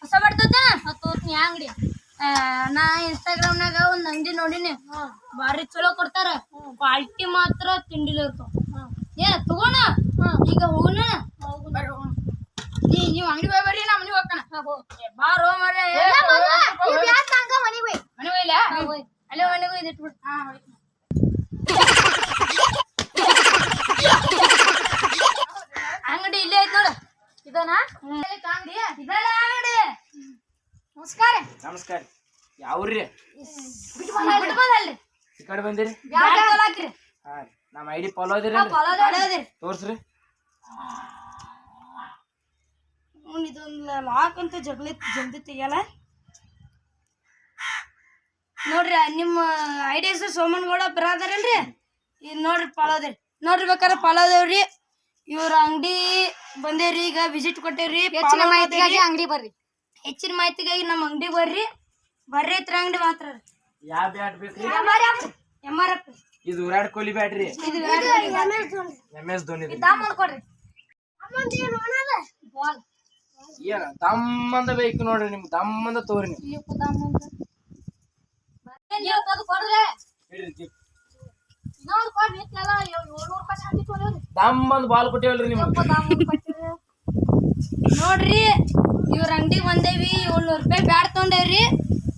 ಹೊಸ ಬರ್ತದ ಹತ್ತೋತ್ನಿ ಅಂಗಡಿ ನಾ ಇನ್ಸ್ಟಾಗ್ರಾಮ್ನಾಗ ಒಂದ್ ಅಂಗಡಿ ನೋಡಿನಿ ಬಾರಿ ಚಲೋ ಕೊಡ್ತಾರ ಕ್ವಾಲಿಟಿ ಮಾತ್ರ ತಿಂಡಿಲಿ ಇರ್ತಾವ ಏ ತಗೋಣ ಈಗ ಹೋಗೋಣ ನೀವು ಅಂಗಡಿ ಹೋಗಿ ಬರ್ರಿ ನಾ ಮನೆಗೆ ಹೋಗ್ತಾನ ಬಾರೋ ಮರೆ ಮನೆ ಹೋಯ್ಲ ಅಲ್ಲೇ ಮನೆಗೆ ಹೋಯ್ದು ಇಟ್ಬಿಟ್ಟು ಅಂಗಡಿ ಇಲ್ಲೇ ಐತ್ ನೋಡು ಇದನಾ ಅಂಗಡಿ ಇದಲ್ಲ ಅಂಗಡಿ ನಮಸ್ಕಾರ ನಮಸ್ಕಾರ ಯಾವ್ರಿ ಬಿಟ್ಬಂದಲ್ಲಿ ಈ ಕಡೆ ಬಂದಿರಿ ಹಾಕ್ರಿ ಹಾ ನಮ್ಮ ಐಡಿ ಫಾಲೋ ಅದಿರಿ ತೋರ್ಸ್ರಿ ಇದೊಂದು ಲಾಕ್ ಅಂತ ಜಲ್ದಿ ತೆಗಿಯಲ್ಲ ನೋಡ್ರಿ ನಿಮ್ಮ ಐಡಿ ಹೆಸರು ಸೋಮನಗೌಡ ಬರಾದರಲ್ರಿ ಇದು ನೋಡ್ರಿ ಪಾಲೋದ್ರಿ ನೋಡ್ರಿ ಬೇಕಾದ್ರೆ ಪಾಲೋದವ್ರಿ ಇವ್ರ ಅಂಗಡಿ ಬಂದೇವ್ರಿ ಈಗ ವಿಸಿಟ್ ಕೊಟ್ಟೇವ್ರಿ ಹೆಚ್ಚಿನ ಮಾಹಿತಿಗಾಗಿ ಅಂಗಡಿ ಬರ್ರಿ ಹೆಚ್ಚಿನ ಮಾಹಿತಿಗಾಗಿ ನಮ್ಮ ಅಂಗಡಿ ಬರ್ರಿ ಐತ್ರ ಅಂಗಡಿ ಮಾತ್ರ ಯಾವ ಬ್ಯಾಟ್ ಬೇಕ್ರಿ MRF ಇದು ವಿರಾಟ್ ಕೊಹ್ಲಿ ಬ್ಯಾಟ್ರಿ ಇದು MS ಧೋನಿ ಕೊಡ್ರಿ ಬಾಲ್ ಏನ ದಮ್ಮಂದ ಬೇಕು ನೋಡ್ರಿ ನಿಮ್ಗೆ ದಮ್ಮಂದ ತೋರಿ ನೀವು ದಮ್ಮಂದ ಬಾಲ್ ಕೊಟ್ಟೇವಲ್ರಿ ನಿಮ್ಗೆ ನೋಡ್ರಿ ಇವ್ರ ಅಂಗಡಿ ಬಂದೇವಿ 700 ರೂಪಾಯಿ ಬ್ಯಾಟ್ ತೊಗೊಂಡೇವ್ರಿ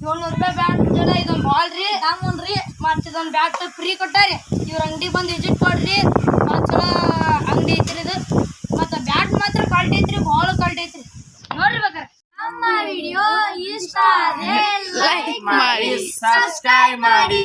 700 ರೂಪಾಯಿ ಬ್ಯಾಟ್ ಜನ ಇದೊಂದು ಬಾಲ್ ರೀ ದಾಮನ್ರಿ ಮತ್ತೆ ಇದೊಂದು ಬ್ಯಾಟ್ ಫ್ರೀ ಕೊಟ್ಟಾರಿ ಇವ್ರ ಅಂಗಡಿ ಬಂದು ವಿಸಿಟ್ ಕೊಡ್ರಿ ಚಲೋ ಅಂಗಡಿ ಐತ್ರಿ ಇದು ಮತ್ತೆ ಬ್ಯಾಟ್ ಮಾತ್ರ ಕ್ವಾಲಿಟಿ ಐತ್ರಿ ಬಾಲ್ ಕ್ವಾಲಿಟಿ ಐತ್ರಿ ನೋಡ್ರಿ ಬೇಕಾರೆ ನಮ್ಮ ವಿಡಿಯೋ ಇಷ್ಟ ಆದ್ರೆ ಲೈಕ್ ಮಾಡಿ ಸಬ್ಸ್ಕ್ರೈಬ್ ಮಾಡಿ